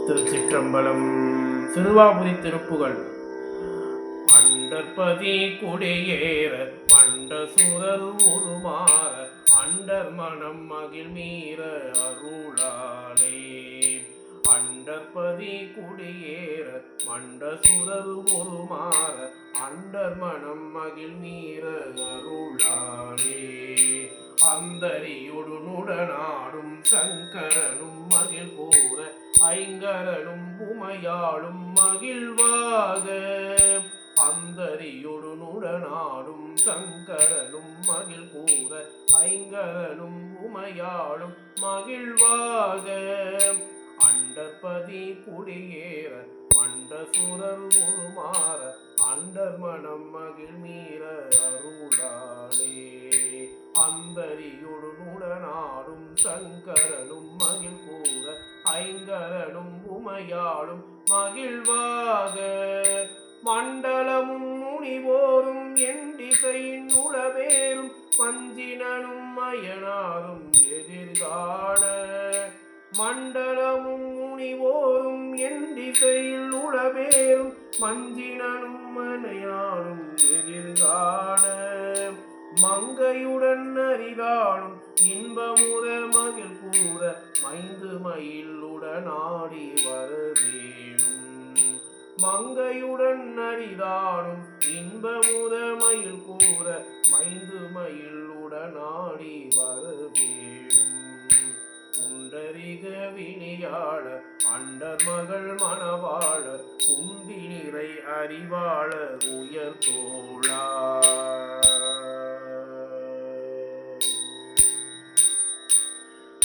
திருச்சிற்றம்பலம். சிறுவாபுரி திருப்புகள். அண்டற்பதி குடியேற மண்ட சுரர் உருமாற அண்டர் மனம் மகிழ் மீற அருளாலே. அண்டற்பதி குடியேற மண்ட சுரர் உருமாற அண்டர் மனம் மகிழ் மீற அருளாலே. அந்தரியுடு நுடனாடும் சங்கரனும் மகிழ் கூற ஐங்கரனும் உமையாளும் மகிழ்வாக. அந்தரியுடு நுடனாடும் சங்கரனும் மகிழ் கூற ஐங்கரனும் உமையாளும் மகிழ்வாக. அண்டற்பதி குடியேற மண்ட சுரர் உருமாற அண்டர் மனம் மகிழ் மீற அருளாலே. அந்தரியுடு நுடனாடும் சங்கரனும் மகிழ் கூற ஐங்கரனும் உமையாளும் மகிழ்வாக. மண்டலமும் முனிவோரும் என் திசையின் உளவேறும் மஞ்சினனும் மயனாரும் எதிர்காண. மண்டலமும் முனிவோரும் என் திசையில் உளவேறும் மஞ்சினனும் மனையாரும் எதிர்காண. மங்கையுடன் அரிதாளும் இன்பமுற மகிழ் கூற மைந்து மயிலுடனாடி வரவேணும். மங்கையுடன் அரிதாளும் இன்பமுற மயில் கூற மைந்து மயிலுடனாடி வரவேணும். குண்டரிக விழியாள அண்டர் மகள் மணவாள குந்தி நிறை அறிவாள உயர் தோளா.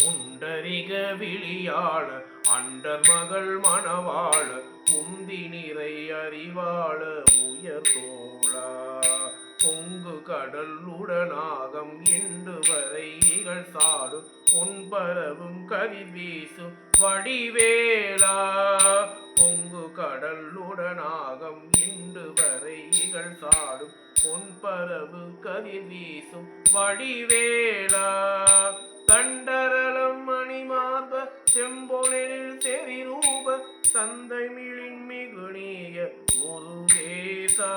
குண்டரிக விழியாள அண்டர் மகள் மணவாள குந்தி நிறை அறிவாள உயர் தோளா. பொங்கு கடல் உடனாகம் இண்டு வரை இகழ் சாடும் பொன்பரவும் கதிர் வீசும் வடிவேலா. பொங்கு கடல் உடனாகம் இண்டு வரை இகழ் சாடும் பொன்பரவு கதிர் வீசும் வடிவேலா. தண்டரளம் மணிமார்ப செம்பொனில் செறிரூப தந்தைமிழின் மிகுநீய முருகேசா.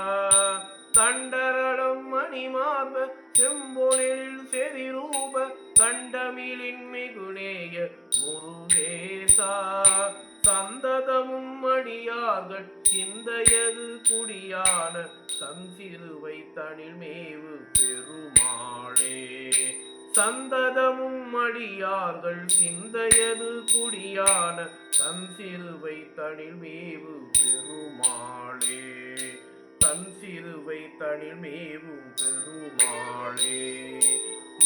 தண்டரளம் மணிமார்ப செம்பொனில் செறிரூப தண்டமிழின் மிகுநேய முருகேசா. சந்ததமும் அடியார்கள் சிந்தையது குடியான சஞ்சிறுவை தனில் மேவு பெருமாளே. சந்ததமும் அடியார்கள் சிந்தையது குடியான தன்சிறுவை தனில் மேவு பெருமாளே. தன் சிறுவை தனில் மேவும் பெருமாளே.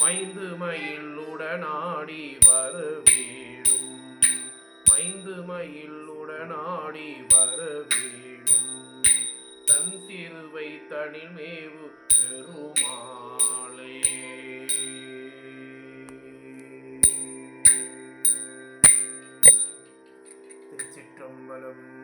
மைந்து மயிலுடனாடி வரவேணும். மைந்து மயிலுடனாடி வரவேணும். தன் சிறுவை தனில் மேவு பெருமாளே. திருச்சிற்றம்பலம்.